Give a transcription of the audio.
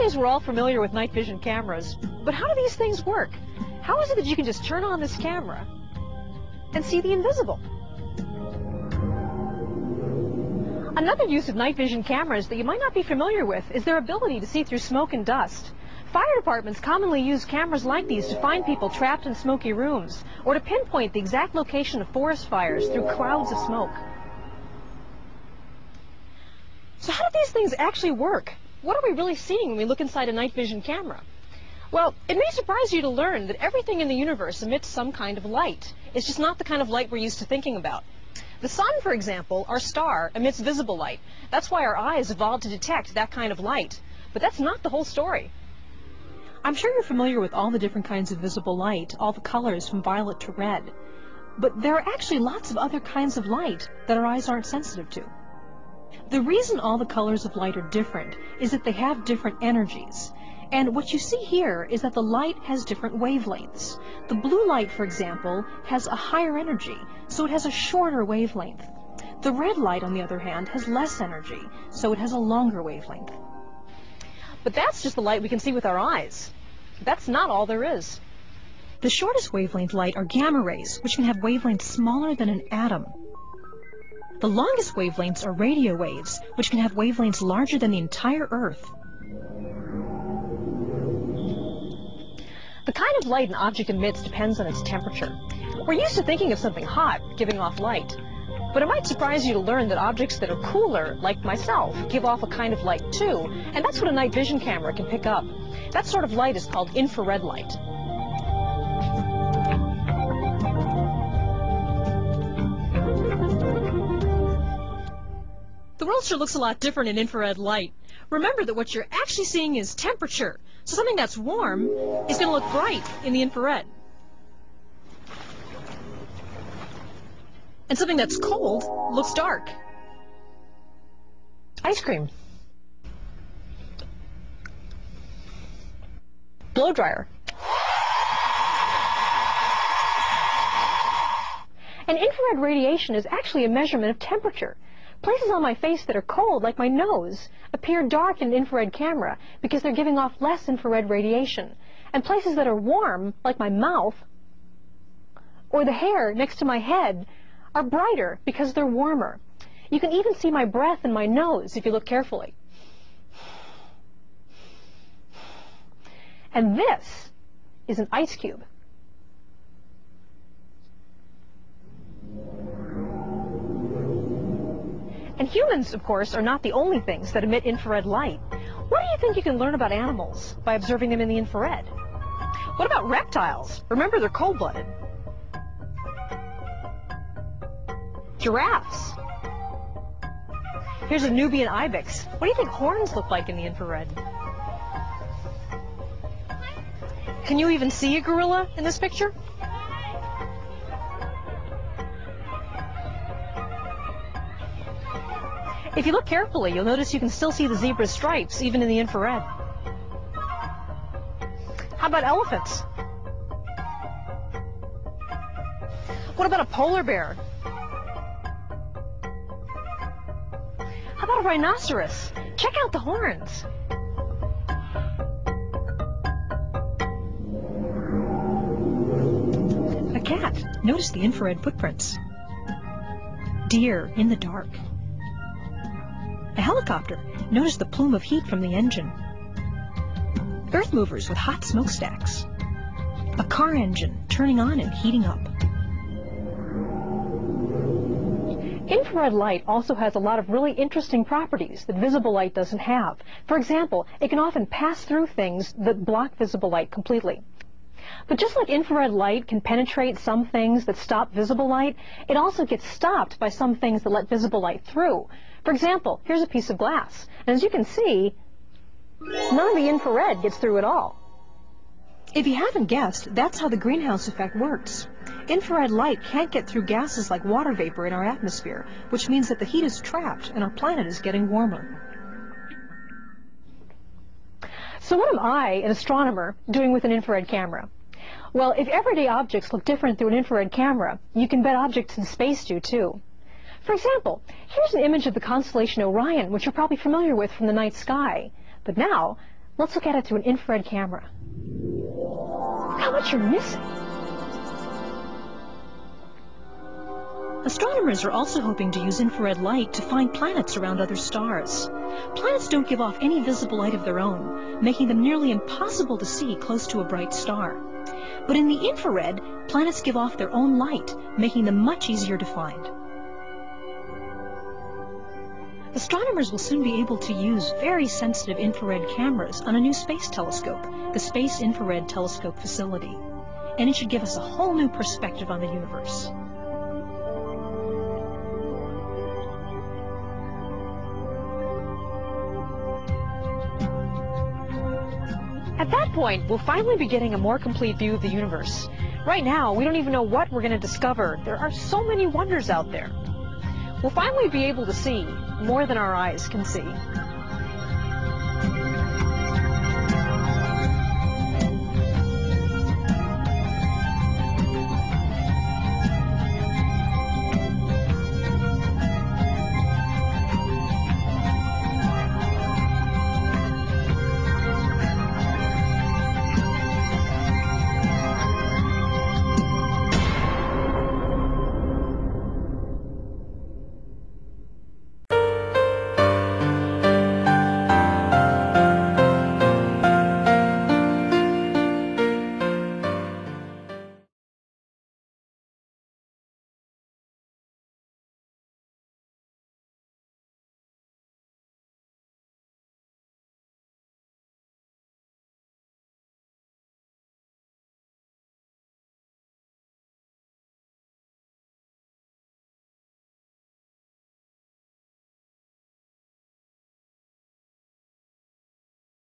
Nowadays, we're all familiar with night vision cameras, but how do these things work? How is it that you can just turn on this camera and see the invisible? Another use of night vision cameras that you might not be familiar with is their ability to see through smoke and dust. Fire departments commonly use cameras like these to find people trapped in smoky rooms, or to pinpoint the exact location of forest fires through clouds of smoke. So how do these things actually work? What are we really seeing when we look inside a night vision camera? Well, it may surprise you to learn that everything in the universe emits some kind of light. It's just not the kind of light we're used to thinking about. The sun, for example, our star, emits visible light. That's why our eyes evolved to detect that kind of light. But that's not the whole story. I'm sure you're familiar with all the different kinds of visible light, all the colors from violet to red. But there are actually lots of other kinds of light that our eyes aren't sensitive to. The reason all the colors of light are different is that they have different energies. And what you see here is that the light has different wavelengths. The blue light, for example, has a higher energy, so it has a shorter wavelength. The red light, on the other hand, has less energy, so it has a longer wavelength. But that's just the light we can see with our eyes. That's not all there is. The shortest wavelength light are gamma rays, which can have wavelengths smaller than an atom. The longest wavelengths are radio waves, which can have wavelengths larger than the entire Earth. The kind of light an object emits depends on its temperature. We're used to thinking of something hot giving off light. But it might surprise you to learn that objects that are cooler, like myself, give off a kind of light too, and that's what a night vision camera can pick up. That sort of light is called infrared light. The world sure looks a lot different in infrared light. Remember that what you're actually seeing is temperature. So something that's warm is going to look bright in the infrared. And something that's cold looks dark. Ice cream. Blow dryer. And infrared radiation is actually a measurement of temperature. Places on my face that are cold, like my nose, appear dark in an infrared camera because they're giving off less infrared radiation. And places that are warm, like my mouth, or the hair next to my head, are brighter because they're warmer. You can even see my breath in my nose if you look carefully. And this is an ice cube. And humans, of course, are not the only things that emit infrared light. What do you think you can learn about animals by observing them in the infrared? What about reptiles? Remember, they're cold-blooded. Giraffes. Here's a Nubian ibex. What do you think horns look like in the infrared? Can you even see a gorilla in this picture? If you look carefully, you'll notice you can still see the zebra's stripes, even in the infrared. How about elephants? What about a polar bear? How about a rhinoceros? Check out the horns. A cat. Notice the infrared footprints. Deer in the dark. A helicopter. Notice the plume of heat from the engine. Earth movers with hot smokestacks. A car engine turning on and heating up. Infrared light also has a lot of really interesting properties that visible light doesn't have. For example, it can often pass through things that block visible light completely. But just like infrared light can penetrate some things that stop visible light, it also gets stopped by some things that let visible light through. For example, here's a piece of glass, and as you can see, none of the infrared gets through at all. If you haven't guessed, that's how the greenhouse effect works. Infrared light can't get through gases like water vapor in our atmosphere, which means that the heat is trapped and our planet is getting warmer. So what am I, an astronomer, doing with an infrared camera? Well, if everyday objects look different through an infrared camera, you can bet objects in space do too. For example, here's an image of the constellation Orion, which you're probably familiar with from the night sky. But now, Let's look at it through an infrared camera. Look how much you're missing. Astronomers are also hoping to use infrared light to find planets around other stars. Planets don't give off any visible light of their own, making them nearly impossible to see close to a bright star. But in the infrared, planets give off their own light, making them much easier to find. Astronomers will soon be able to use very sensitive infrared cameras on a new space telescope, the Space Infrared Telescope Facility. And it should give us a whole new perspective on the universe. At that point, we'll finally be getting a more complete view of the universe. Right now, we don't even know what we're going to discover. There are so many wonders out there. We'll finally be able to see more than our eyes can see.